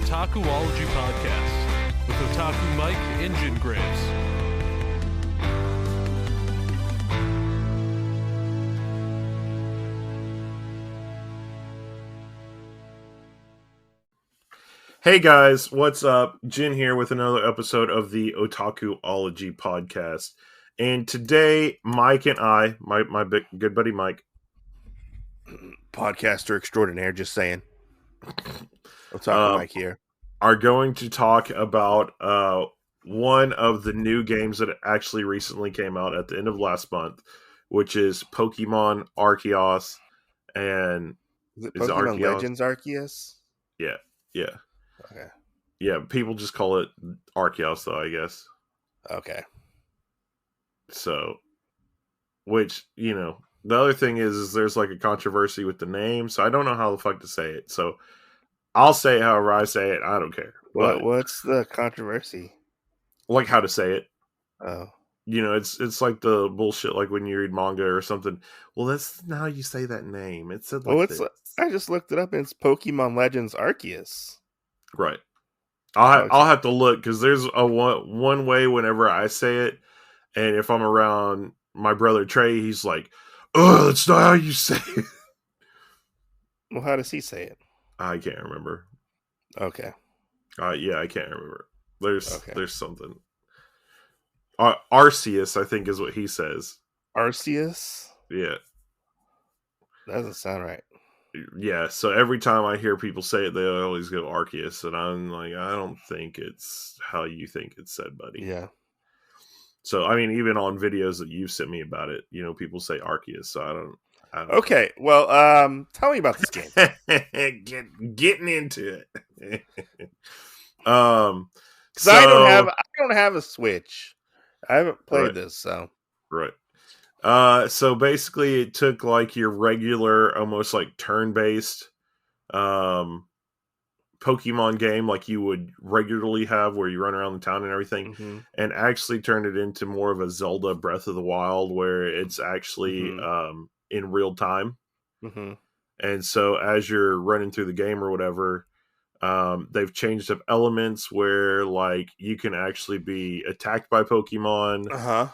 Otakuology Podcast with Otaku Mike and Jin Graves. Hey guys, what's up? Jin here with another episode of the Otakuology Podcast. And today, Mike and I, my big, good buddy Mike, podcaster extraordinaire, just saying. Otaku Mike here. Are going to talk about one of the new games that actually recently came out at the end of last month, which is Pokemon Arceus. And is it Pokemon Legends Arceus? Yeah. Okay. Yeah, people just call it Arceus, though, I guess. Okay. So, which, you know, the other thing is there's like a controversy with the name, so I don't know how the fuck to say it. So, I'll say it however I say it. I don't care. What's the controversy? Like how to say it. Oh. You know, it's like the bullshit like when you read manga or something. Well, that's not how you say that name. It said like this. I just looked it up and it's Pokemon Legends Arceus. Right. I'll have to look because there's a one way whenever I say it, and if I'm around my brother Trey, he's like, "Oh, that's not how you say it." Well, how does he say it? I can't remember. Okay. Yeah, I can't remember. There's something. Arceus, I think, is what he says. Arceus? Yeah. That doesn't sound right. Yeah, so every time I hear people say it, they always go Arceus, and I'm like, I don't think it's how you think it's said, buddy. Yeah. So, I mean, even on videos that you've sent me about it, you know, people say Arceus, so I don't Okay, well, tell me about this game. Getting into it. Because I don't have a Switch. I haven't played this, so. Right. So basically it took like your regular, almost like turn-based Pokemon game like you would regularly have where you run around the town and everything, and actually turned it into more of a Zelda Breath of the Wild where it's actually in real time. And so as you're running through the game or whatever, they've changed up elements where like you can actually be attacked by Pokemon.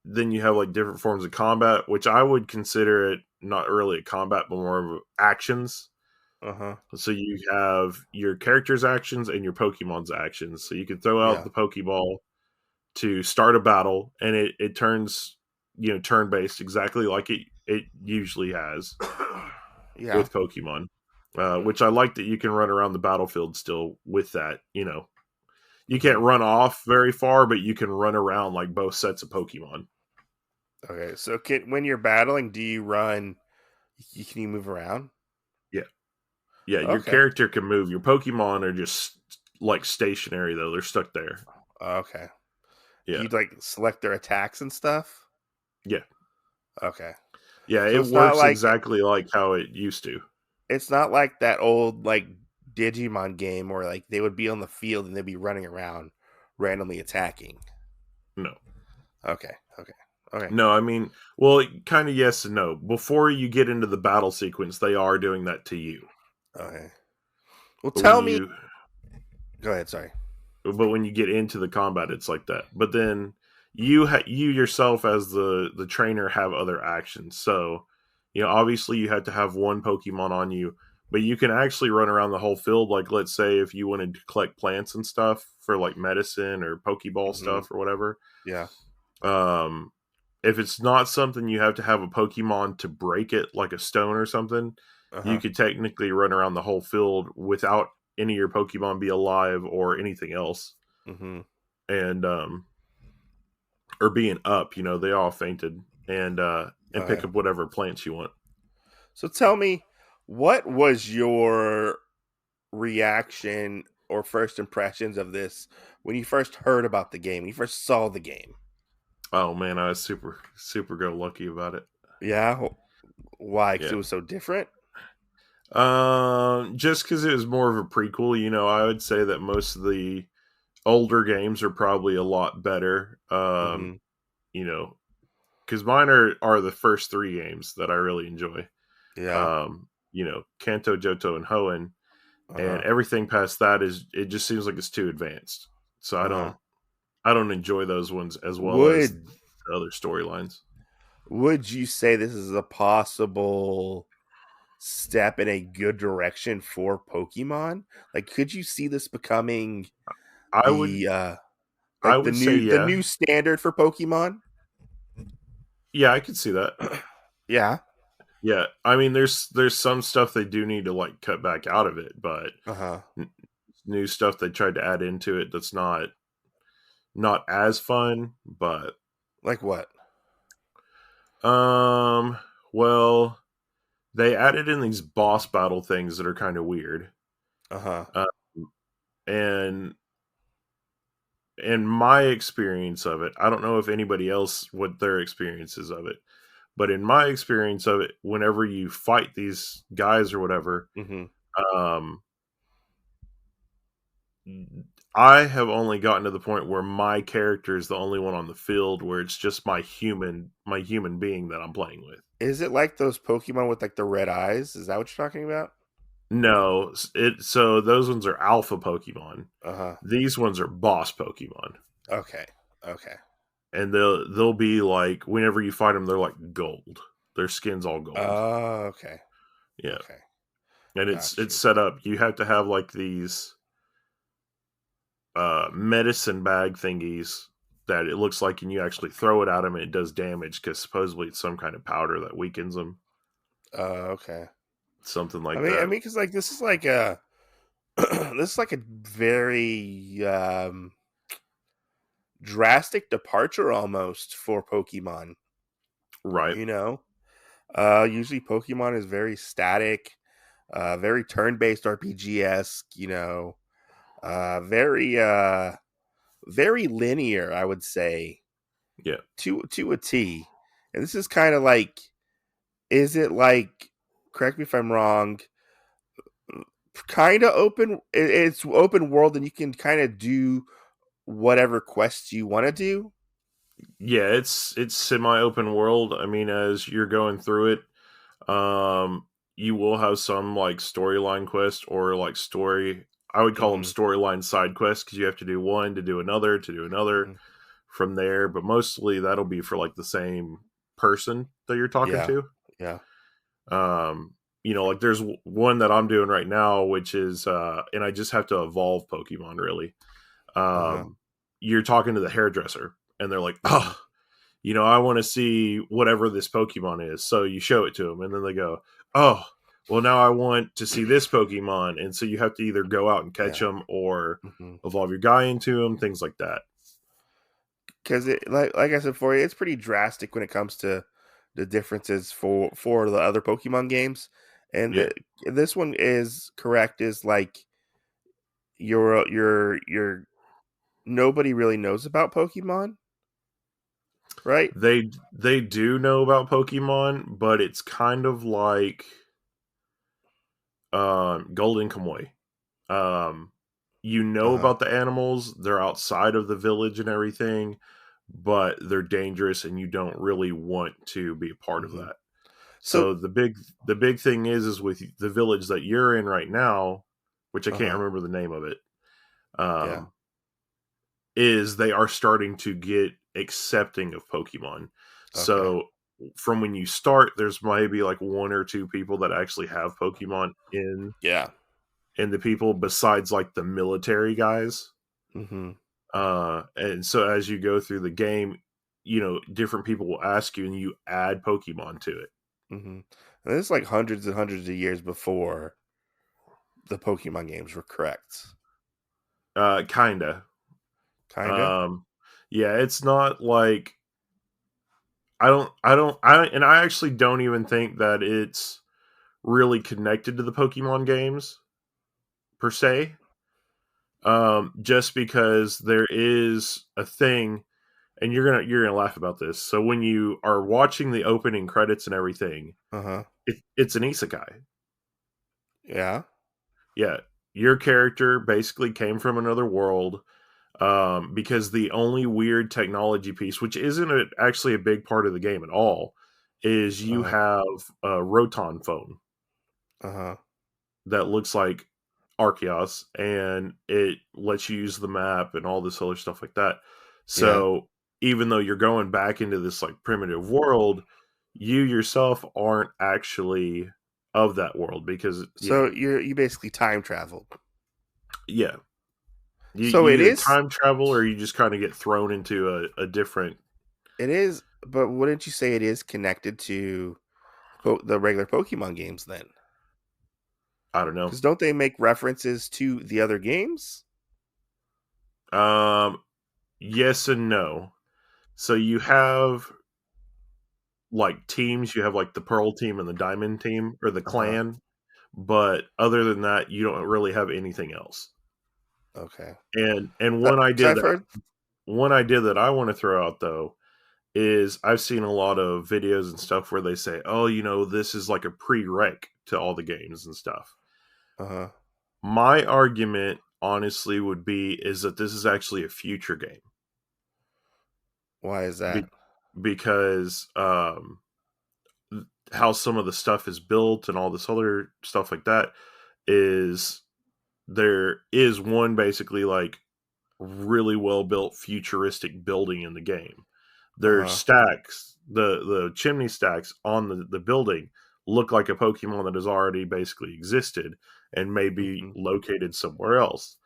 Then you have like different forms of combat, which I would consider it not really a combat, but more of actions. So you have your character's actions and your Pokemon's actions. So you can throw out the Pokeball to start a battle, and it turns, you know, turn-based exactly like it usually has with Pokemon. Which I like that you can run around the battlefield still with that, you know. You can't run off very far, but you can run around like both sets of Pokemon. Okay, so when you're battling, do you run? Can you move around? Yeah, your character can move. Your Pokemon are just like stationary though; they're stuck there. Okay. Yeah. You like select their attacks and stuff. Yeah. Okay. Yeah, so it works exactly like how it used to. It's not like that old like Digimon game where like they would be on the field and they'd be running around randomly attacking. No. Okay. No, I mean, well, kind of yes and no. Before you get into the battle sequence, they are doing that to you. Okay. Well, tell me. Go ahead. Sorry. But when you get into the combat, it's like that. But then you yourself as the trainer have other actions. So, you know, obviously you had to have one Pokemon on you, but you can actually run around the whole field. Like, let's say if you wanted to collect plants and stuff for like medicine or Pokeball stuff or whatever. Yeah. If it's not something you have to have a Pokemon to break it, like a stone or something, you could technically run around the whole field without any of your Pokemon be alive or anything else. And, or being up, you know, they all fainted and pick up whatever plants you want. So tell me, what was your reaction or first impressions of this when you first heard about the game, when you first saw the game? Oh man, I was super go lucky about it. Yeah, why? Because it was so different. Just because it was more of a prequel. You know, I would say that most of the older games are probably a lot better. You know, because mine are the first three games that I really enjoy. Yeah. You know, Kanto, Johto, and Hoenn. and Uh-huh. everything past that it just seems like it's too advanced. So Uh-huh. I don't enjoy those ones as well as Would the other storylines. would you say this is a possible step in a good direction for Pokemon? Like, could you see this becoming I would the I like the would say new standard for Pokemon? yeah, I could see that. Yeah. Yeah, I mean, there's some stuff they do need to like cut back out of it, but Uh-huh. n- new stuff they tried to add into it that's not as fun. But Like what? um, well, they added in these boss battle things that are kind of weird. Uh-huh. Um, and in my experience of it, I don't know if anybody else what their experiences of it, but in my experience of it, whenever you fight these guys or whatever, Mm-hmm. um, I have only gotten to the point where my character is the only one on the field, where it's just my human being that I'm playing with. Is it like those Pokemon with like the red eyes? Is that what you're talking about? No, so those ones are alpha Pokemon. Uh-huh. These ones are boss Pokemon, Okay. Okay. and they'll be like whenever you fight them, they're like gold. Their skin's all gold. Oh, okay. Yeah, Okay. and Got it's you. set up. You have to have like these medicine bag thingies that it looks like, and you actually throw it at them and it does damage because supposedly it's some kind of powder that weakens them, Okay. something I like mean, that. because like this is like a this is like a very drastic departure almost for Pokemon. Right. You know, usually Pokemon is very static, very turn-based RPG esque. You know, very very linear. I would say Yeah. to a T. And this is kind of like, is it like? Correct me if I'm wrong. Kind of open. It's open world, and you can kind of do whatever quests you want to do. Yeah, it's semi-open world. I mean, as you're going through it, you will have some like storyline quest or like story. I would call them Hmm. storyline side quests because you have to do one to do another Hmm. from there. But mostly that'll be for like the same person that you're talking Yeah, to. yeah. Um, like there's one that I'm doing right now, which is and I just have to evolve Pokemon really. Uh huh. Um, you're talking to the hairdresser, and they're like, Hmm. "Oh, I want to see whatever this Pokemon is." So you show it to them, and then they go, "Oh, well, now I want to see this Pokemon." And so you have to either go out and catch Yeah. them or Hmm. evolve your guy into them, things like that. Because it, like I said for you, it's pretty drastic when it comes to the differences for the other Pokemon games, and Yeah, this one is correct. Is like you're nobody really knows about Pokemon, right? they do know about Pokemon, but it's kind of like Golden Kamuy. Um, you Uh know huh. about the animals; they're outside of the village and everything, but they're dangerous, and you don't really want to be a part of Hmm. that. So, So the big thing is with the village that you're in right now, which I uh can't huh. remember the name of it, Yeah. um, is they are starting to get accepting of Pokemon. Okay. So from when you start, there's maybe like one or two people that actually have Pokemon Yeah. in the people besides like the military guys. Hmm. And so as you go through the game, different people will ask you and you add Pokemon to it. Hmm. And this is like hundreds and hundreds of years before the Pokemon games were correct. Kinda. Kinda. Um, yeah, it's not like I actually don't even think that it's really connected to the Pokemon games per se. Just because there is a thing, and you're gonna laugh about this. So when you are watching the opening credits and everything, Uh huh. it's an isekai. Yeah. Yeah, your character basically came from another world. Because the only weird technology piece, which isn't actually a big part of the game at all, is Uh you huh. have a Roton phone Uh huh. that looks like Arceus, and it lets you use the map and all this other stuff like that. Yeah. So even though you're going back into this like primitive world, you yourself aren't actually of that world because So you basically time traveled. yeah, So you either time travel or you just kind of get thrown into a different. it is, but wouldn't you say it is connected to the regular Pokemon games then? I don't know. Because don't they make references to the other games? Yes and no. So you have like teams. You have like the Pearl team and the Diamond team or the Uh-huh. clan, but other than that, you don't really have anything else. Okay. And So I've heard. one idea that I want to throw out though is I've seen a lot of videos and stuff where they say, "Oh, this is like a prereq to all the games and stuff." Uh-huh. My argument, honestly, would be is that this is actually a future game Why is that? be- because how some of the stuff is built and all this other stuff like that is there is one basically like really well built futuristic building in the game. There's Uh-huh. stacks, the chimney stacks on the building look like a Pokemon that has already basically existed and may be Mm-hmm. located somewhere else.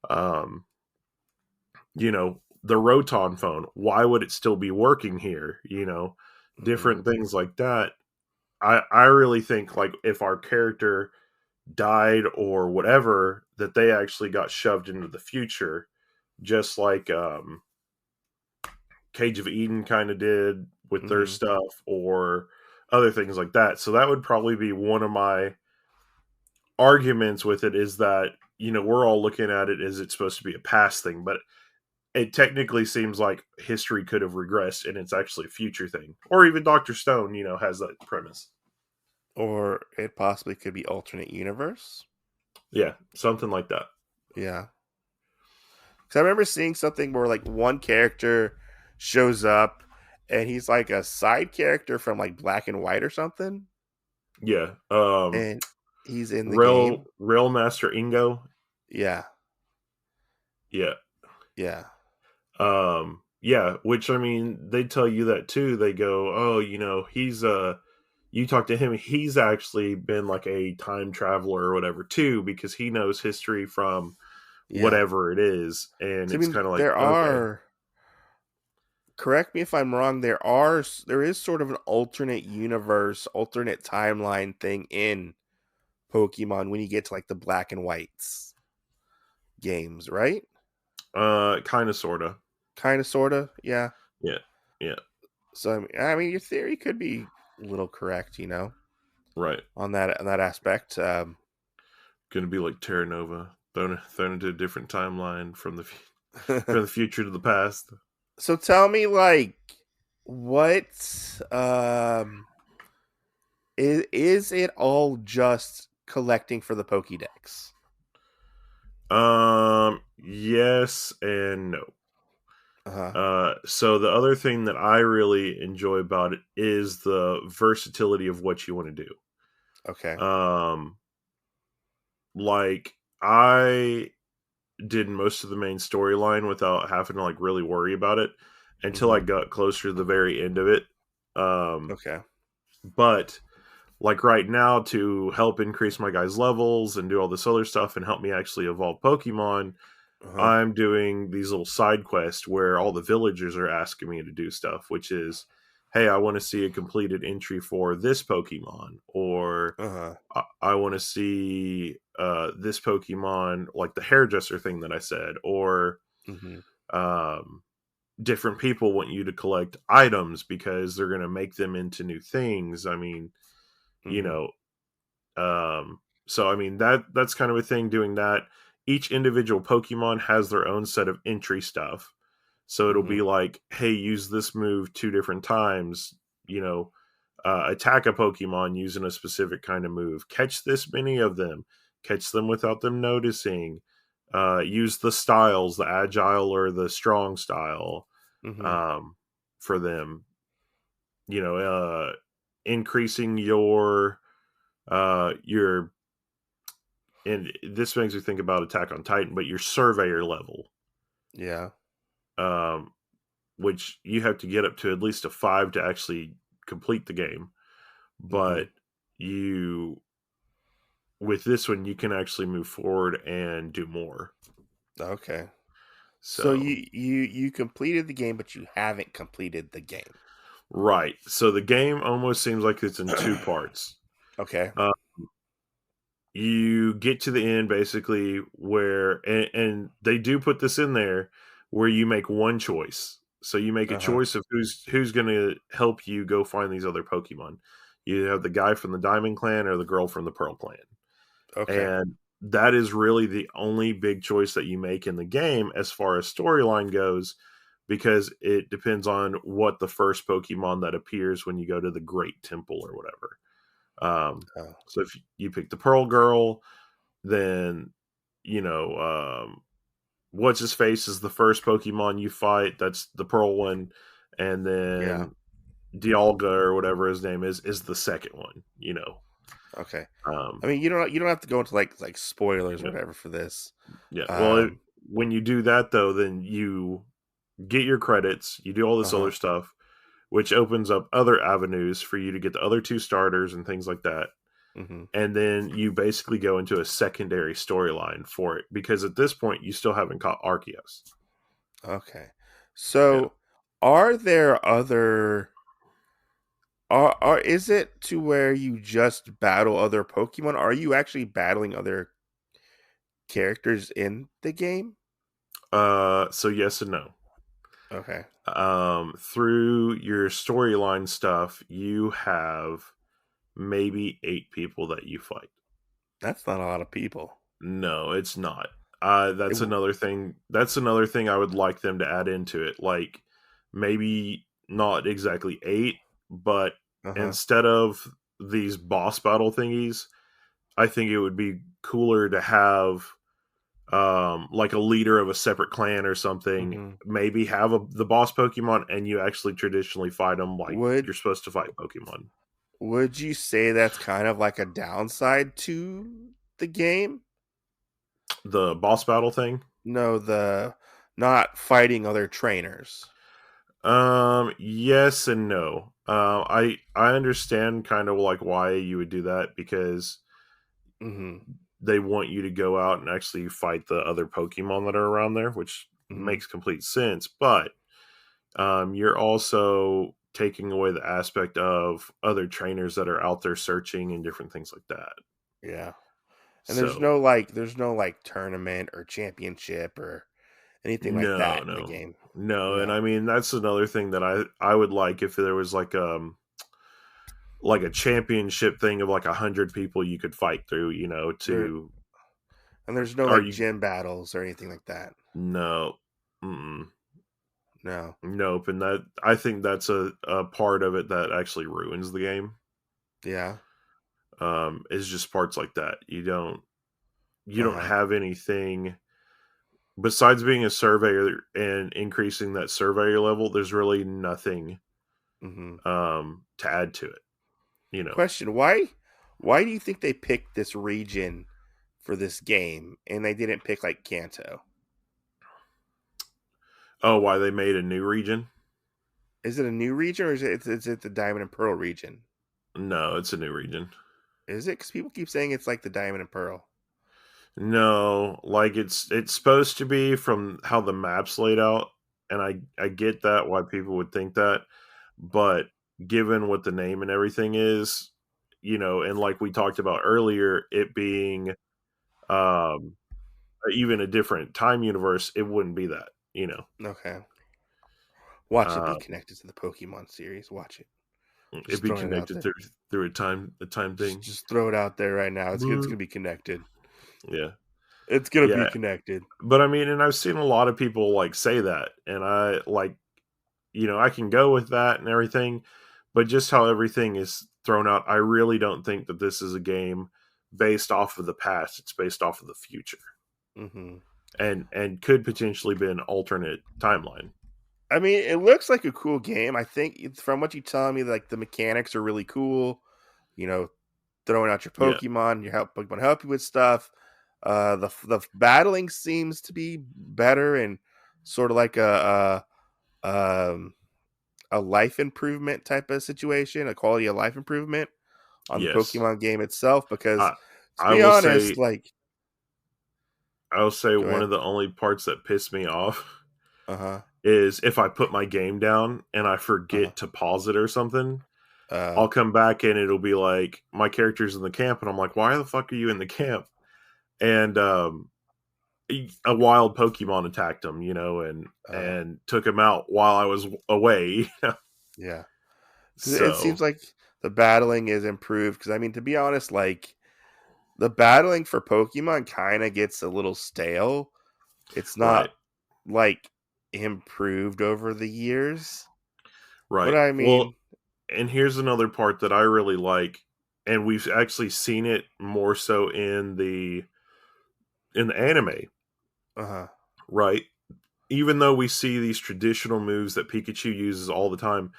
Um, the Roton phone, why would it still be working here? Mm-hmm. Different things like that. I really think like if our character died or whatever, that they actually got shoved into the future, just like Cage of Eden kind of did with their Mm-hmm. stuff or other things like that. So that would probably be one of my arguments with it is that, we're all looking at it as it's supposed to be a past thing, but it technically seems like history could have regressed and it's actually a future thing. Or even Dr. Stone, has that premise. Or it possibly could be alternate universe. Yeah, something like that. Yeah. Because I remember seeing something where like one character shows up and he's like a side character from like Black and White or something, Yeah. and he's in the game. Rail Master Ingo. Yeah. Yeah. Yeah. Yeah, which I mean, they tell you that too. They go, "Oh, he's you talk to him, he's actually been like a time traveler or whatever too because he knows history from Yeah. whatever it is." And So I it's mean, kind of like, there "Okay. are. Correct me if I'm wrong. There is sort of an alternate universe, alternate timeline thing in Pokemon when you get to like the Black and Whites games, right? Kind of sorta." Kind of, sort of, yeah. Yeah. Yeah. So I mean, your theory could be a little correct, Right. on that aspect. Going to be like Terra Nova, thrown into a different timeline from from the future to the past. So tell me, like, what is it all just collecting for the Pokédex? Yes and no. Uh-huh. So the other thing that I really enjoy about it is the versatility of what you want to Okay. do. Like I did most of the main storyline without having to like really worry about it until I Hmm. got closer to the very end of it. Um, Okay. but like right now to help increase my guys' levels and do all this other stuff and help me actually evolve Pokemon, Uh-huh. I'm doing these little side quests where all the villagers are asking me to do stuff, which is, hey, I want to see a completed entry for this Pokemon, or Uh-huh. I want to see this Pokemon, like the hairdresser thing that I said, or Hmm. um, different people want you to collect items because they're going to make them into new things. I mean, you Hmm. know, so I mean that's kind of a thing doing that. Each individual Pokemon has their own set of entry stuff. So it'll Hmm. be like, hey, use this move 2 different times, you know, attack a Pokemon using a specific kind of move, catch this many of them, catch them without them noticing, use the styles, the agile or the strong style, Hmm. um, for them, you know, increasing your and this makes me think about Attack on Titan, but your surveyor level, Yeah. um, which you have to get up to at least a 5 to actually complete the game. Mm-hmm. But you, with this one, you can actually move forward and do more. Okay. So So, you completed the game, but you haven't completed the game. right. So the game almost seems like it's in two parts. Okay. Uh, you get to the end basically where, and they do put this in there where you make one choice. So you make a Uh-huh. choice of who's going to help you go find these other Pokemon. You have the guy from the Diamond Clan or the girl from the Pearl Clan. Okay. And that is really the only big choice that you make in the game as far as storyline goes, because it depends on what the first Pokemon that appears when you go to the Great Temple or whatever. Oh. So if you pick the Pearl Girl, then you know what's his face is the first Pokemon you fight. That's the Pearl one, and Yeah. then Dialga or whatever his name is the second one. Okay. Um, I mean, you don't have to go into like spoilers or yeah, whatever for this. yeah. Well, Um. when you do that though, then you get your credits. You do all this Uh-huh. other stuff, which opens up other avenues for you to get the other two starters and things like that. Mm-hmm. And then you basically go into a secondary storyline for it because at this point you still haven't caught Arceus. Okay. Yeah. So, are there other? Are is it to where you just battle other Pokemon? Are you actually battling other characters in the game? So yes and no. Okay. Through your storyline stuff, you have maybe 8 people that you fight. That's not a lot of people. No, it's not. It That's w- another thing. That's another thing I would like them to add into it. Like maybe not exactly 8, but uh-huh. instead of these boss battle thingies, I think it would be cooler to have like a leader of a separate clan or something. Hmm. Maybe have the boss Pokemon, and you actually traditionally fight them like Would you're supposed to fight Pokemon. would you say that's kind of like a downside to the game? The boss battle thing. No, the not fighting other trainers. Yes and no. I understand kind of like why you would do that because Hmm. they want you to go out and actually fight the other Pokemon that are around there, which Hmm. makes complete sense. But you're also taking away the aspect of other trainers that are out there searching and different things like that. Yeah. And So there's no like tournament or championship or anything like no, that in the no, game. no, and No. I mean that's another thing that I would like if there was like a championship thing of like 100 people you could fight through, There to and there's no are like you gym battles or anything like that. no. Mm-mm. No. Nope, and that I think that's a part of it that actually ruins the game. Yeah. Is just parts like that. You don't Uh-huh. have anything besides being a surveyor and increasing that surveyor level. There's really nothing Hmm. to add to it. Question, why do you think they picked this region for this game and they didn't pick like Kanto? Oh, why they made a new region? Is it a new region or is it the Diamond and Pearl region? No, it's a new region. Is it? Because people keep saying it's like the Diamond and Pearl. No, like it's supposed to be from how the map's laid out, and I get that why people would think that, but given what the name and everything is, and like we talked about earlier, it being um even a different time universe, it wouldn't be that. Okay. Watch it be Uh, connected to the Pokemon series. Watch it. it'd Just be throwing it out connected there. through a time Just thing. just throw it out there right now. It's Mhm. gonna be connected. Yeah, It's gonna be yeah, connected. but I mean, and I've seen a lot of people like say that, and I like I can go with that and everything, but just how everything is thrown out, I really don't think that this is a game based off of the past. It's based off of the future, Hmm. and could potentially be an alternate timeline. I mean, it looks like a cool game. I think from what you telling me, like the mechanics are really cool. You know, throwing out your Yeah, Pokemon, Pokemon help you with stuff. The battling seems to be better and sort of like a life improvement type of situation, a quality of life improvement on the Yes. Pokemon game itself. Because I to I be will honest, say like, go one ahead. of the only parts that piss me off Uh huh. is if I put my game down and I Uh huh. forget to pause it or something. Uh I'll come back and it'll be like my character's in the camp, and I'm like, "Why the fuck are you in the camp?" And a wild Pokemon attacked him, uh and took him out while I was away. yeah. Because it So seems like the battling is improved. Because I mean, to be honest, like the battling for Pokemon kind of gets a little stale. It's not right, like improved over the years. But right. I Well, mean, and here's another part that I really like, and we've actually seen it more so in the anime, uh huh. right? Even though we see these traditional moves that Pikachu uses all the time,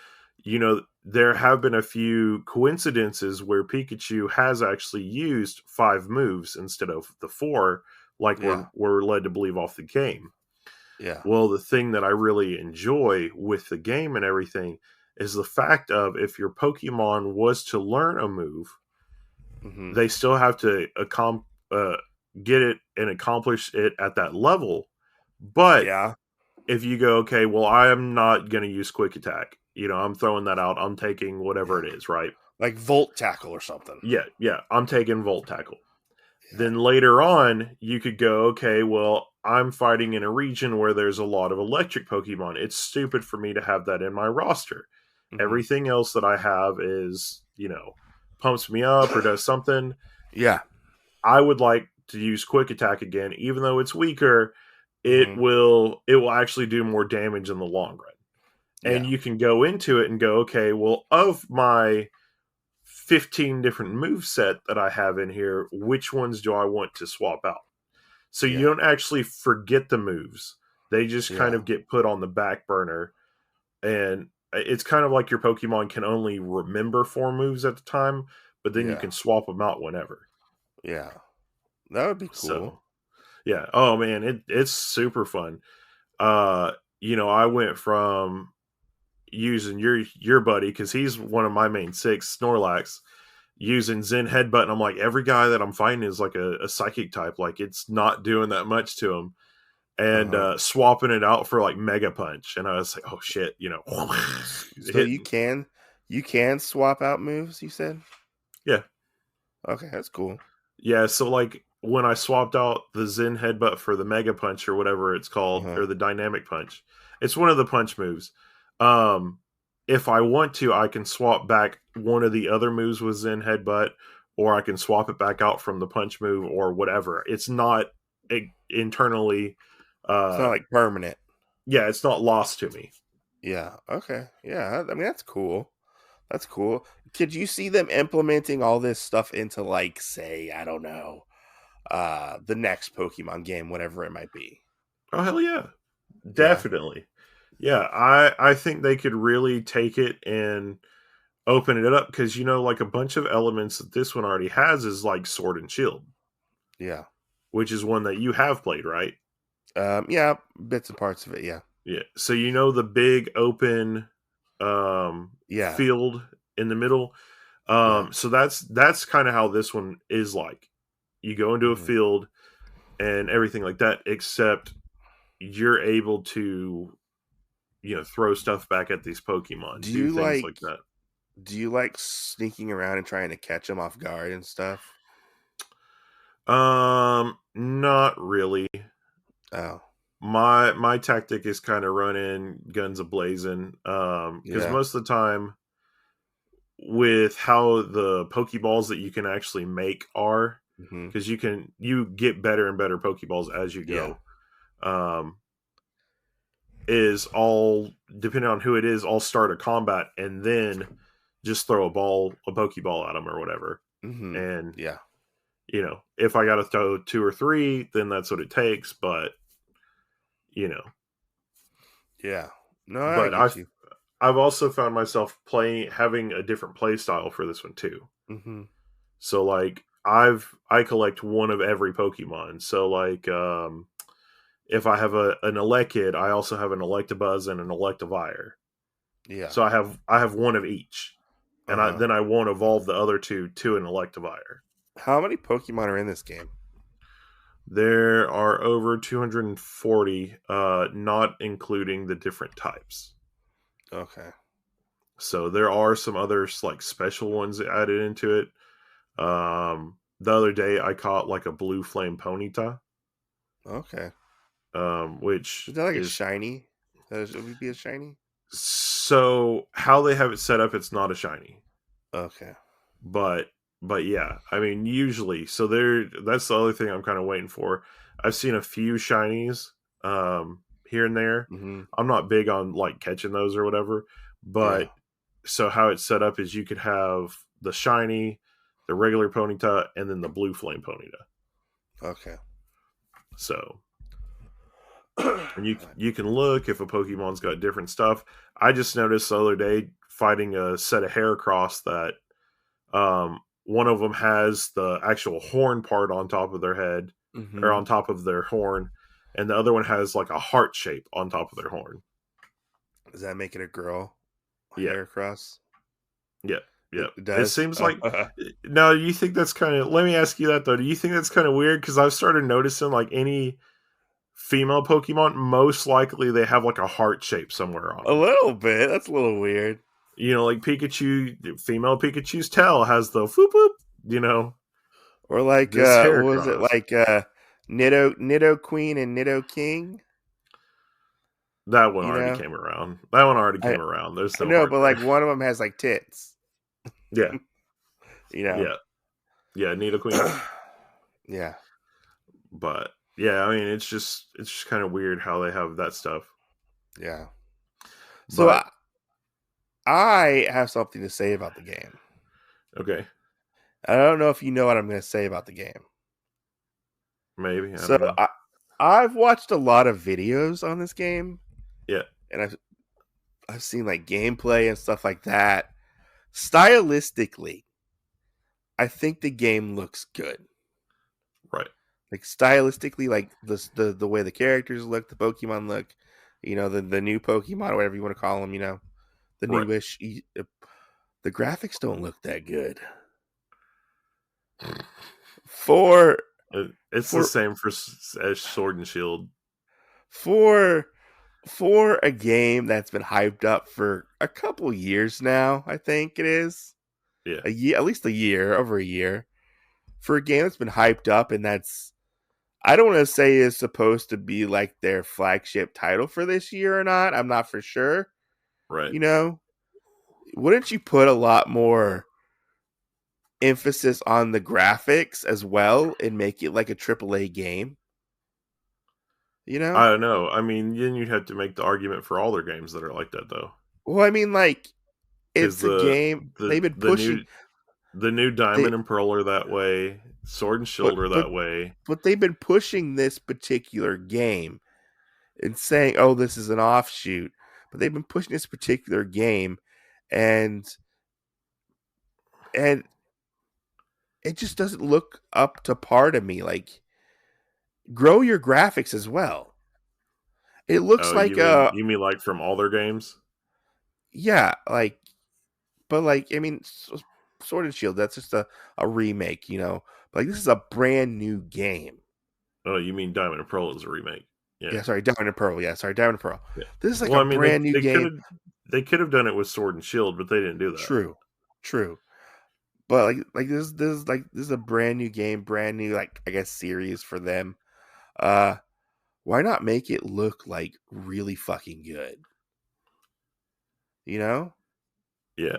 there have been a few coincidences where Pikachu has actually used 5 moves instead of the 4, like Yeah. we're led to believe off the game. Yeah. Well, the thing that I really enjoy with the game and everything is the fact of if your Pokemon was to learn a move, Hmm. they still have to get it and accomplish it at that level. But Yeah. if you go, okay, well, I am not going to use quick attack. I'm throwing that out. I'm taking whatever Yeah. it is, right? Like Volt Tackle or something. Yeah, yeah. I'm taking Volt Tackle. Yeah. Then later on, you could go, okay, well, I'm fighting in a region where there's a lot of electric Pokemon. It's stupid for me to have that in my roster. Hmm. Everything else that I have is, pumps me up or does something. Yeah. I would like to use quick attack again, even though it's weaker. It Hmm. will it will actually do more damage in the long run. And Yeah. you can go into it and go, okay, well, of my 15 different move set that I have in here, which ones do I want to swap out? So you Yeah. don't actually forget the moves. They just kind Yeah. of get put on the back burner. And it's kind of like your Pokemon can only remember 4 moves at the time, but then you Yeah. can swap them out whenever. Yeah. That would be cool. So, yeah. Oh, man, it's super fun. Uh, I went from using your buddy because he's one of my main 6, Snorlax, using Zen Headbutt, and I'm like, every guy that I'm fighting is like a psychic type, like it's not doing that much to him, and Uh-huh. swapping it out for like Mega Punch, and I was like, oh shit, So hitting, you can swap out moves, you said? yeah, Okay, that's cool. yeah. So like when I swapped out the Zen Headbutt for the Mega Punch or whatever it's called, Uh-huh. or the Dynamic Punch, it's one of the punch moves. Um, if I want to, I can swap back one of the other moves with Zen Headbutt, or I can swap it back out from the punch move or whatever. It's not internally, It's not uh, like permanent. yeah, it's not lost to me. Yeah. Okay. Yeah. I mean, that's cool. That's cool. Could you see them implementing all this stuff into, like, say, I don't know, the next Pokemon game, whatever it might be? Oh hell yeah, Yeah. definitely. Yeah, I think they could really take it and open it up because like a bunch of elements that this one already has is like Sword and Shield, Yeah. which is one that you have played, right? Yeah, bits and parts of it. Yeah. Yeah. So the big open Yeah. field in the middle. Yeah. So that's kind of how this one is like. You go into a Hmm. field and everything like that, except you're able to throw stuff back at these Pokemon, Do do you things like like that. do you like sneaking around and trying to catch them off guard and stuff? Not really. Oh, My tactic is kind of run in guns a blazing. Because yeah. most of the time, with how the Pokeballs that you can actually make are, Hmm. because you get better and better Pokeballs as you Yeah. go. Um, is all depending on who it is. I'll start a combat and then just throw a Pokeball at them or whatever. Hmm. And Yeah. if I got to throw 2 or 3, then that's what it takes. But you know, Yeah. No, I but get you. I've also found myself having a different play style for this one too. Hmm. So like I collect one of every Pokemon. So like if I have an Elekid, I also have an Electabuzz and an Electivire. Yeah. So I have one of each, and then I won't evolve the other two to an Electivire. How many Pokemon are in this game? There are over 240, not including the different types. Okay. So there are some others like special ones added into it. The other day I caught like a blue flame Ponyta. Okay. Which Is that like a shiny? It would be a shiny? So how they have it set up, it's not a shiny. Okay. But yeah, I mean usually. So that's the other thing I'm kind of waiting for. I've seen a few shinies here and there. Mm-hmm. I'm not big on like catching those or whatever, but so how it's set up is you could have the shiny, the regular Ponyta, and then the blue flame Ponyta. Okay. So and you can look if a Pokemon's got different stuff. I just noticed the other day fighting a set of Heracross that one of them has the actual horn part on top of their head or on top of their horn, and the other one has like a heart shape on top of their horn. Does that make it a girl? Yeah. Heracross? Yeah. Yeah. It does? It seems like now you think that's kind of, let me ask you that though. Do you think that's kind of weird? Because I've started noticing like any female Pokemon, most likely they have like a heart shape somewhere on them. A little bit. That's a little weird. You know, like Pikachu, female Pikachu's tail has the whoop whoop, you know. Or like, what was it? Like Nido Queen and Nido King? That one already came around. That one already came around. There's no No, but there. like one of them has like tits. Yeah. Yeah. Yeah, Nido Queen. Yeah. But yeah, I mean it's just kind of weird how they have that stuff. Yeah. So I have something to say about the game. Okay. I don't know if you know what I'm going to say about the game. Maybe. I don't know. I've watched a lot of videos on this game. Yeah. And I've seen like gameplay and stuff like that. Stylistically, I think the game looks good. Right. Like stylistically, like the way the characters look, the Pokemon look, you know, the new Pokemon or whatever you want to call them, you know, the newish. The graphics don't look that good. It's the same as Sword and Shield. For a game that's been hyped up for a couple years now, I think it is. Yeah. A year, at least a year, over a year. For a game that's been hyped up, and that's, I don't want to say is supposed to be like their flagship title for this year or not. I'm not for sure. Right. You know, wouldn't you put a lot more emphasis on the graphics as well and make it like a AAA game? You know? I don't know. I mean, then you'd have to make the argument for all their games that are like that, though. Well, I mean, like, it's a game they've been pushing. The new Diamond and Pearl are that way. Sword and Shield are that way. But they've been pushing this particular game and saying, oh, this is an offshoot. But they've been pushing this particular game, and it just doesn't look up to par to me. Like, grow your graphics as well. It looks like you mean like from all their games? Yeah, like, but like, I mean, Sword and Shield, that's just a remake, you know. But like, this is a brand new game. Oh, you mean Diamond and Pearl is a remake? Yeah, sorry, Diamond and Pearl. Yeah, sorry, Diamond and Pearl. Yeah. This is like a brand new game. They could have done it with Sword and Shield, but they didn't do that. True. But like this is a brand new game, brand new, like, I guess, series for them. Why not make it look like really fucking good? You know? Yeah.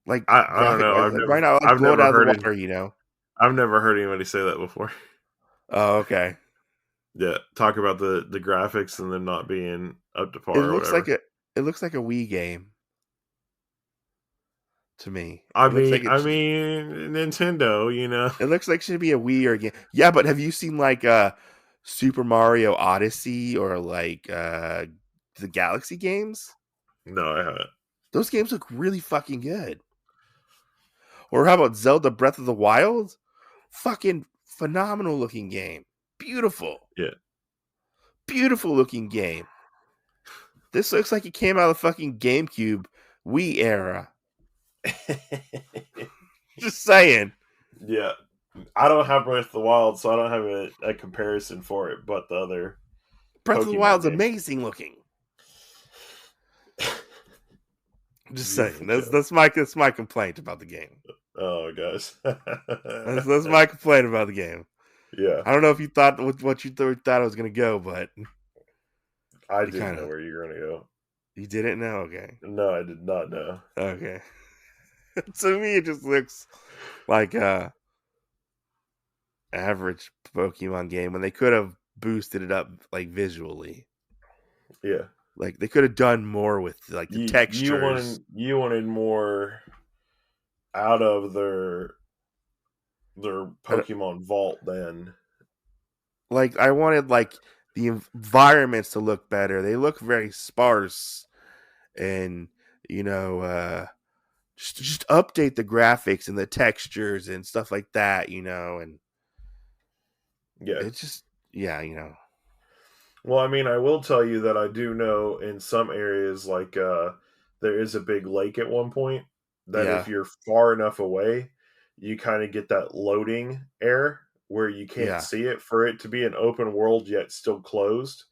Like, I don't know. Why not like blow it out of the water, you know? I've never heard anybody say that before. Oh, okay. Yeah, talk about the graphics and them not being up to par. It looks like a Wii game to me. I mean, Nintendo, you know. It looks like it should be a Wii or a game. Yeah, but have you seen like Super Mario Odyssey or like the Galaxy games? No, I haven't. Those games look really fucking good. Or how about Zelda Breath of the Wild? fucking phenomenal looking game. Beautiful. Yeah. Beautiful looking game. This looks like it came out of the fucking GameCube Wii era. Just saying. Yeah. I don't have Breath of the Wild, so I don't have a comparison for it, but the other Breath of the Wild's games. amazing looking. Just saying. Beautiful That's my complaint about the game. Oh, guys. That's my complaint about the game. Yeah. I don't know if you thought what you thought it was going to go, but I didn't know where you were going to go. You didn't know? Okay. No, I did not know. Okay. To me, it just looks like a average Pokemon game when they could have boosted it up like visually. Yeah. Like they could have done more with like the textures. You wanted more out of their Pokemon vault then. Like I wanted like the environments to look better. They look very sparse, and just update the graphics and the textures and stuff like that. And yeah, it's just Well, I mean, I will tell you that I do know in some areas, like there is a big lake at one point that if you're far enough away, you kind of get that loading error where you can't see it. For it to be an open world yet still closed,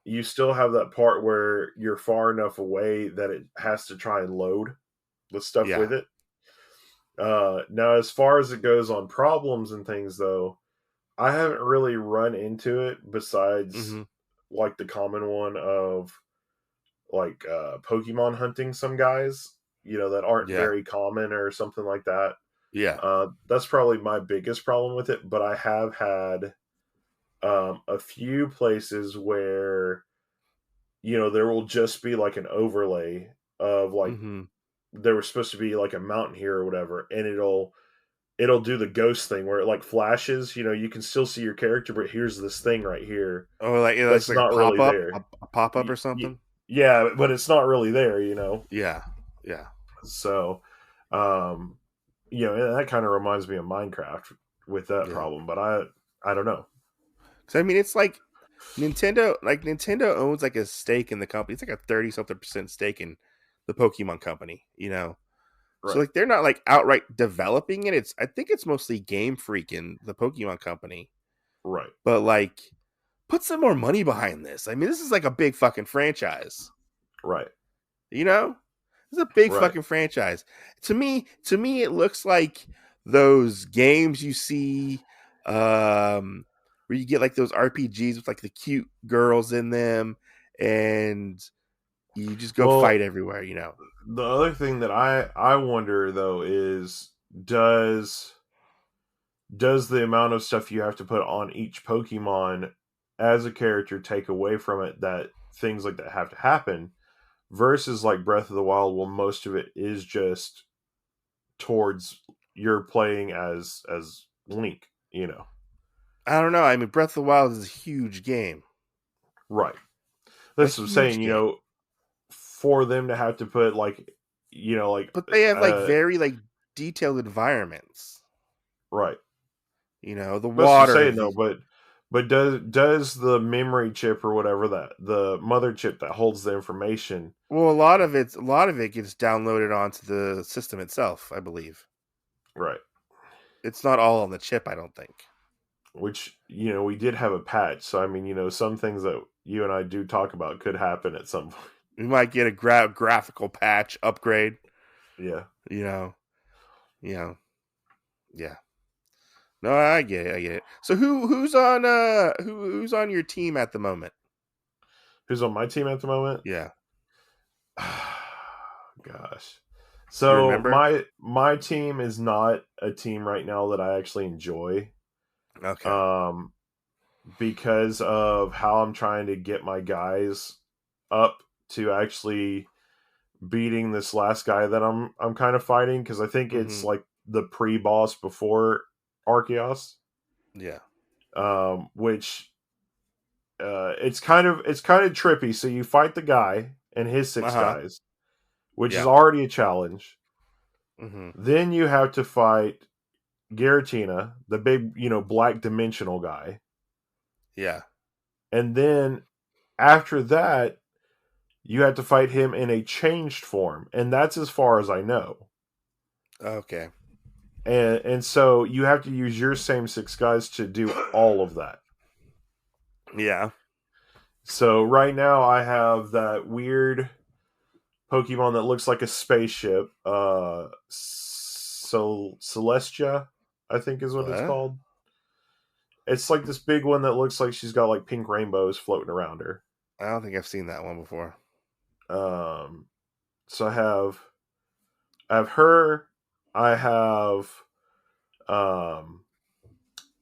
you still have that part where you're far enough away that it has to try and load the stuff with it. Now, as far as it goes on problems and things, though, I haven't really run into it besides like the common one of like Pokemon hunting some guys, that aren't very common or something like that. Yeah. That's probably my biggest problem with it, but I have had a few places where there will just be like an overlay of like there was supposed to be like a mountain here or whatever, and it'll do the ghost thing where it like flashes. You can still see your character, but here's this thing right here. Oh, like it's like not a really pop-up, there. a pop-up or something. Yeah, but it's not really there. Yeah. So, and that kind of reminds me of Minecraft with that problem. But I don't know. So I mean, it's like Nintendo. Like Nintendo owns like a stake in the company. It's like a 30-something% stake in the Pokemon company. Right. So like they're not like outright developing it. I think it's mostly Game Freak and the Pokemon company. Right. But like put some more money behind this. I mean, this is like a big fucking franchise. Right. It's a big fucking franchise. To me it looks like those games you see where you get like those RPGs with like the cute girls in them and you just go fight everywhere, The other thing that I wonder though is does the amount of stuff you have to put on each Pokemon as a character take away from it that things like that have to happen versus like Breath of the Wild, well, most of it is just towards you're playing as Link, I don't know. I mean, Breath of the Wild is a huge game. Right. That's what I'm saying, game. For them to have to put like, but they have like very like detailed environments. Right. The That's water. what I'm saying, though, but does the memory chip or whatever the mother chip that holds the information? Well, a lot of it gets downloaded onto the system itself, I believe. Right. It's not all on the chip, I don't think. Which, we did have a patch, so I mean, some things that you and I do talk about could happen at some point. We might get a graphical patch upgrade. Yeah. Yeah. No, I get it. So who's on your team at the moment? Who's on my team at the moment? Yeah. Gosh. So my team is not a team right now that I actually enjoy. Okay. Because of how I'm trying to get my guys up to actually beating this last guy that I'm kind of fighting, because I think it's like the pre-boss before Arceus. Yeah. Which it's kind of trippy. So you fight the guy and his 6 guys, which is already a challenge. Then you have to fight Giratina, the big, black dimensional guy. Yeah. And then after that, you have to fight him in a changed form. And that's as far as I know. Okay. And so you have to use your same 6 guys to do all of that. Yeah. So right now I have that weird Pokemon that looks like a spaceship. Celestia, I think is what it's What? called. It's like this big one that looks like she's got like pink rainbows floating around her. I don't think I've seen that one before. So I have her. I have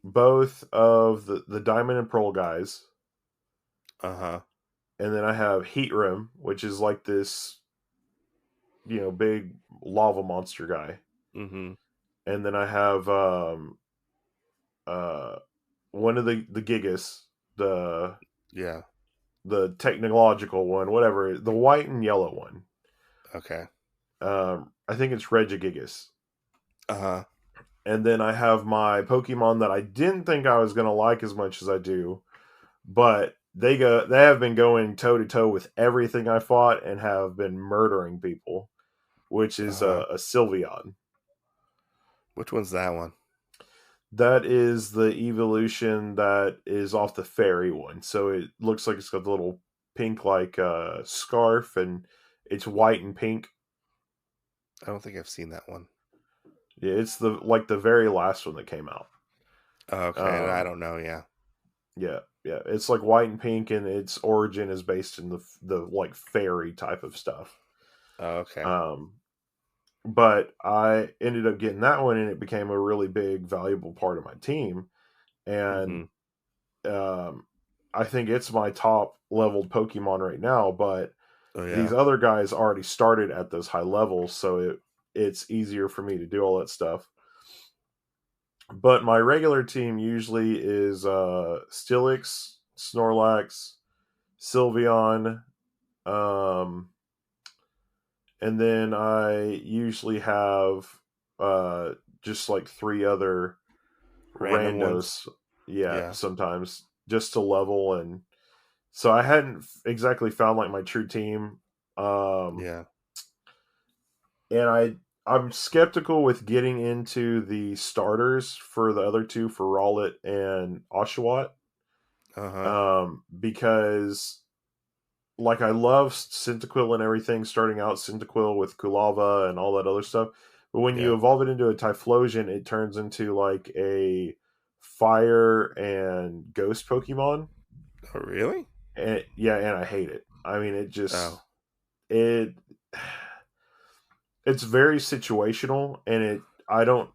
both of the Diamond and Pearl guys. Uh-huh. And then I have Heatrim, which is like this, big lava monster guy. Mm-hmm. And then I have one of the Gigas, the technological one, whatever, the white and yellow one. Okay. I think it's Regigigas. Uh-huh. And then I have my Pokemon that I didn't think I was gonna like as much as I do, but they have been going toe to toe with everything I fought and have been murdering people, which is a Sylveon. Which one's that one? That is the evolution that is off the fairy one. So it looks like it's got the little pink like scarf, and it's white and pink. I don't think I've seen that one. Yeah, it's the very last one that came out. Okay, I don't know. Yeah. Yeah, it's like white and pink, and its origin is based in the like fairy type of stuff. Okay. But I ended up getting that one, and it became a really big, valuable part of my team. And I think it's my top leveled Pokemon right now. But these other guys already started at those high levels, so it's easier for me to do all that stuff. But my regular team usually is Steelix, Snorlax, Sylveon, and then I usually have just like 3 other Random randos. ones. Yeah, sometimes just to level. And so I hadn't exactly found like my true team. And I'm skeptical with getting into the starters for the other 2, for Rowlet and Oshawott. Because like I love Cyndaquil and everything, starting out Cyndaquil with Kulava and all that other stuff. But when you evolve it into a Typhlosion, it turns into like a fire and ghost Pokemon. Oh, really? And and I hate it. I mean, it just it's very situational, and I don't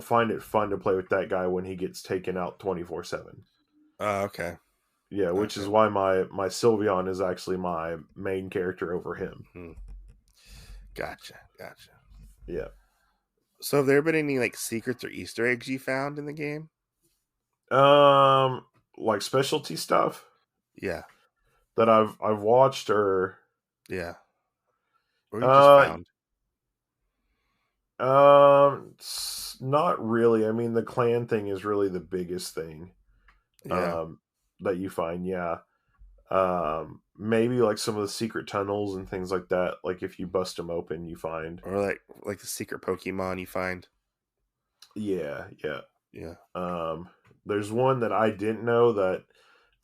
find it fun to play with that guy when he gets taken out 24/7. Okay. Yeah, which is why my Sylveon is actually my main character over him. Gotcha. Yeah. So have there been any like secrets or Easter eggs you found in the game? Like specialty stuff? Yeah. That I've watched, or yeah. Or you just found? Not really. I mean, the clan thing is really the biggest thing. That you find, maybe like some of the secret tunnels and things like that. Like if you bust them open, you find, or like the secret Pokemon you find. Yeah. Yeah. There's one that I didn't know that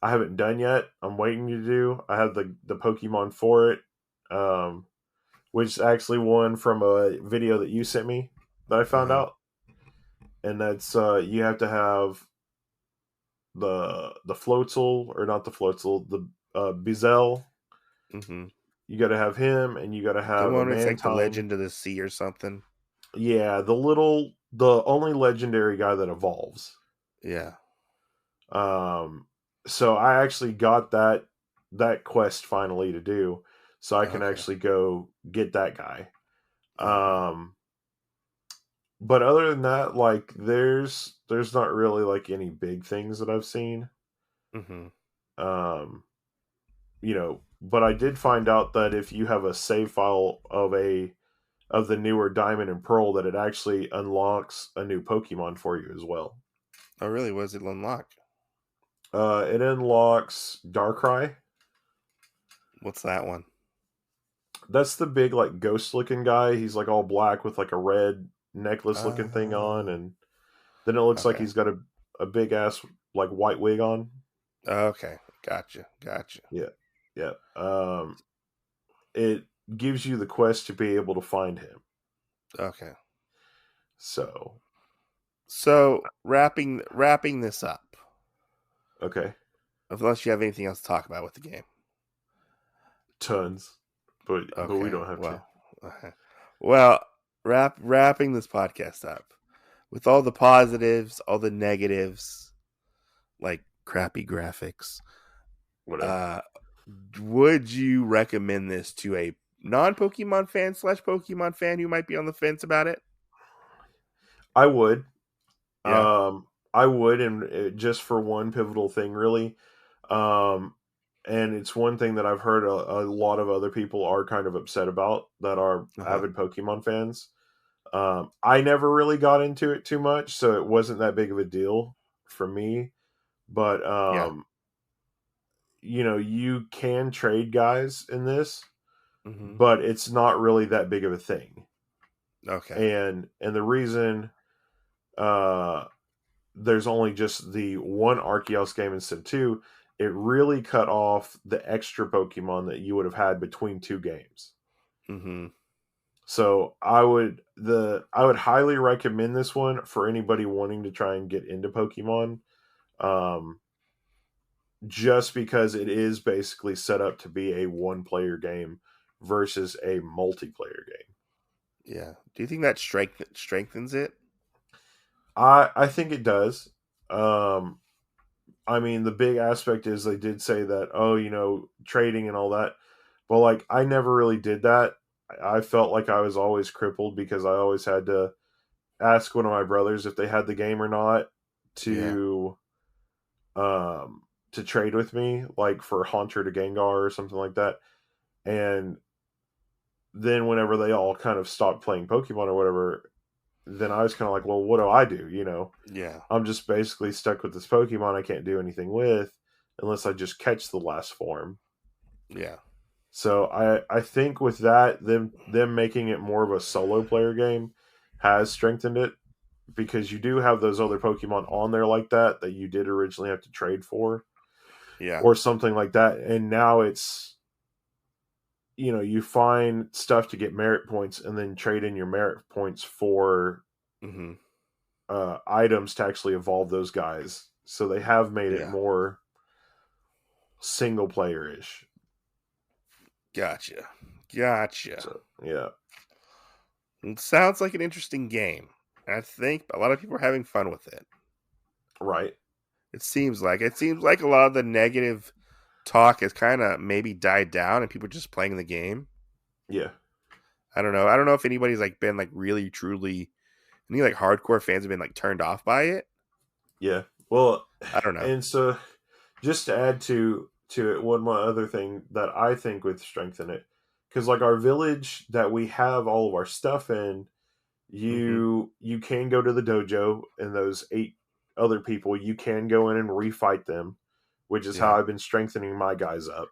I haven't done yet. I'm waiting to do. I have the Pokemon for it, which is actually one from a video that you sent me that I found out, and that's you have to have the Floatzel, or not the Floatzel, the Bizel. You got to have him, and you got to have the one a that's like the Mantongue. Legend of the Sea or something. Yeah, the only legendary guy that evolves. Yeah. So I actually got that quest finally to do, so I can actually go get that guy. But other than that, like there's not really like any big things that I've seen. But I did find out that if you have a save file of a of the newer Diamond and Pearl that it actually unlocks a new Pokemon for you as well. Oh, really? What does it unlock? It unlocks Darkrai. What's that one? That's the big like ghost looking guy. He's like all black with like a red necklace looking thing on, and then it looks like Okay. he's got a big ass like white wig on. Okay. Gotcha. Yeah. Yeah. It gives you the quest to be able to find him. Okay. So wrapping this up. okay. Unless you have anything else to talk about with the game. Tons. But we Okay. don't have to. Well, wrapping this podcast up with all the positives, all the negatives, like crappy graphics. Whatever. Would you recommend this to a non-Pokemon fan / Pokemon fan who might be on the fence about it? I would. Yeah. I would, and just for one pivotal thing, really. And it's one thing that I've heard a lot of other people are kind of upset about that are avid Pokemon fans. I never really got into it too much, so it wasn't that big of a deal for me. But you can trade guys in this, but it's not really that big of a thing. Okay. And the reason there's only just the one Arceus game instead of two, it really cut off the extra Pokemon that you would have had between two games. So I would highly recommend this one for anybody wanting to try and get into Pokemon. Just because it is basically set up to be a one-player game versus a multiplayer game. Yeah. Do you think that strengthens it? I think it does. I mean, the big aspect is they did say that, trading and all that. But, like, I never really did that. I felt like I was always crippled because I always had to ask one of my brothers if they had the game or not to trade with me, like for Haunter to Gengar or something like that. And then whenever they all kind of stopped playing Pokemon or whatever, then I was kind of like, well, what do I do? Yeah. I'm just basically stuck with this Pokemon I can't do anything with unless I just catch the last form. Yeah. So I think with that, them making it more of a solo player game has strengthened it, because you do have those other Pokemon on there like that you did originally have to trade for. Yeah. Or something like that. And now it's, you find stuff to get merit points and then trade in your merit points for items to actually evolve those guys. So they have made it more single player ish. Gotcha. So, yeah. It sounds like an interesting game. I think a lot of people are having fun with it. Right. It seems like a lot of the negative talk has kind of maybe died down and people are just playing the game. Yeah. I don't know if anybody's like been like really truly any like hardcore fans have been like turned off by it. Yeah. Well, I don't know. And so just to add to it, one more other thing that I think would strengthen it, because like our village that we have all of our stuff in, you can go to the dojo, and those 8 other people, you can go in and refight them, which is how I've been strengthening my guys up.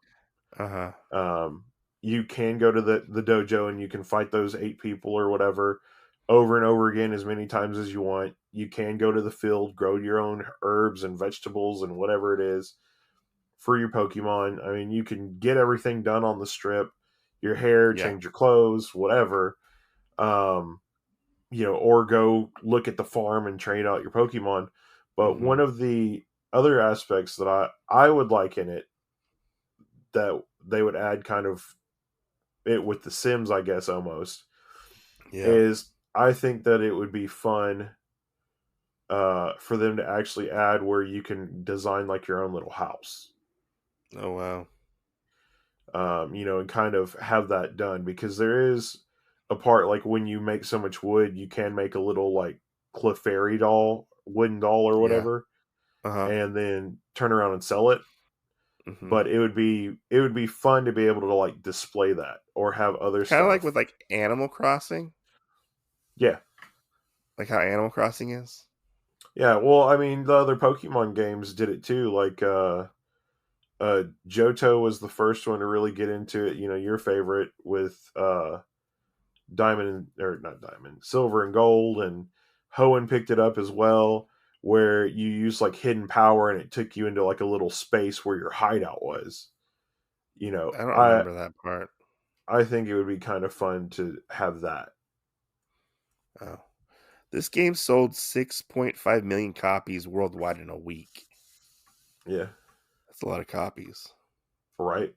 You can go to the dojo and you can fight those 8 people or whatever over and over again as many times as you want. You can go to the field, grow your own herbs and vegetables and whatever it is for your Pokemon. I mean, you can get everything done on the strip, your hair, change your clothes, whatever. Or go look at the farm and train out your Pokemon. But one of the other aspects that I would like in it, that they would add kind of it with the Sims, I guess, almost, is I think that it would be fun for them to actually add where you can design like your own little house. Oh, wow. And kind of have that done, because there is a part like when you make so much wood, you can make a little like Clefairy doll, wooden doll or whatever, and then turn around and sell it. but it would be fun to be able to like display that or have other kind of stuff. like with like Animal Crossing. Yeah, like how Animal Crossing is. Yeah, well, I mean, the other Pokemon games did it too. Like, Johto was the first one to really get into it. You know, your favorite with Silver and Gold, and Hoenn picked it up as well, where you use like hidden power and it took you into like a little space where your hideout was. You know, I don't remember that part. I think it would be kind of fun to have that. Oh. This game sold 6.5 million copies worldwide in a week. Yeah. That's a lot of copies. Right.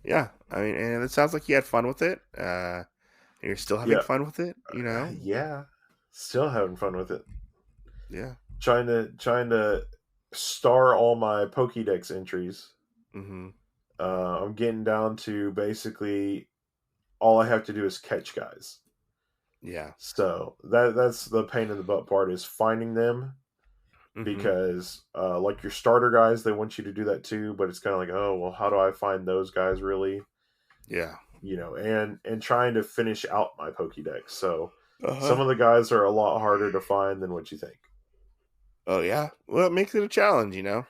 Yeah. I mean, and it sounds like you had fun with it. You're still having fun with it, you know? Yeah. Still having fun with it. Yeah. Trying to star all my Pokédex entries. Mm-hmm. I'm getting down to basically all I have to do is catch guys. Yeah. So that's the pain in the butt part, is finding them, because like your starter guys, they want you to do that too, but it's kind of like, oh well, how do I find those guys really? Yeah. You know, and trying to finish out my Pokédex. So Uh-huh. some of the guys are a lot harder to find than what you think. Oh yeah. Well, it makes it a challenge, you know.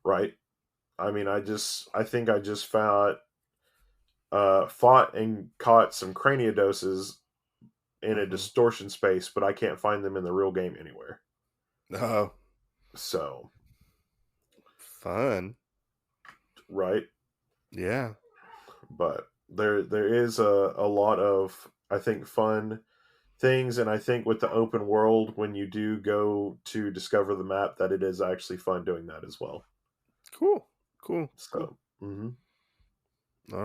Right. I mean, I think I just fought and caught some craniodoses in a distortion space, but I can't find them in the real game anywhere. Oh. So fun. Right. Yeah. But there is a lot of, I think, fun things, and I think with the open world, when you do go to discover the map, that it is actually fun doing that as well. Cool. So, All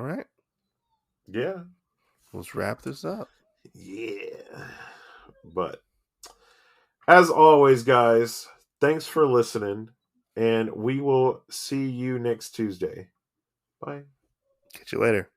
right. Yeah. Let's wrap this up. Yeah. But as always, guys, thanks for listening, and we will see you next Tuesday. Bye. Catch you later.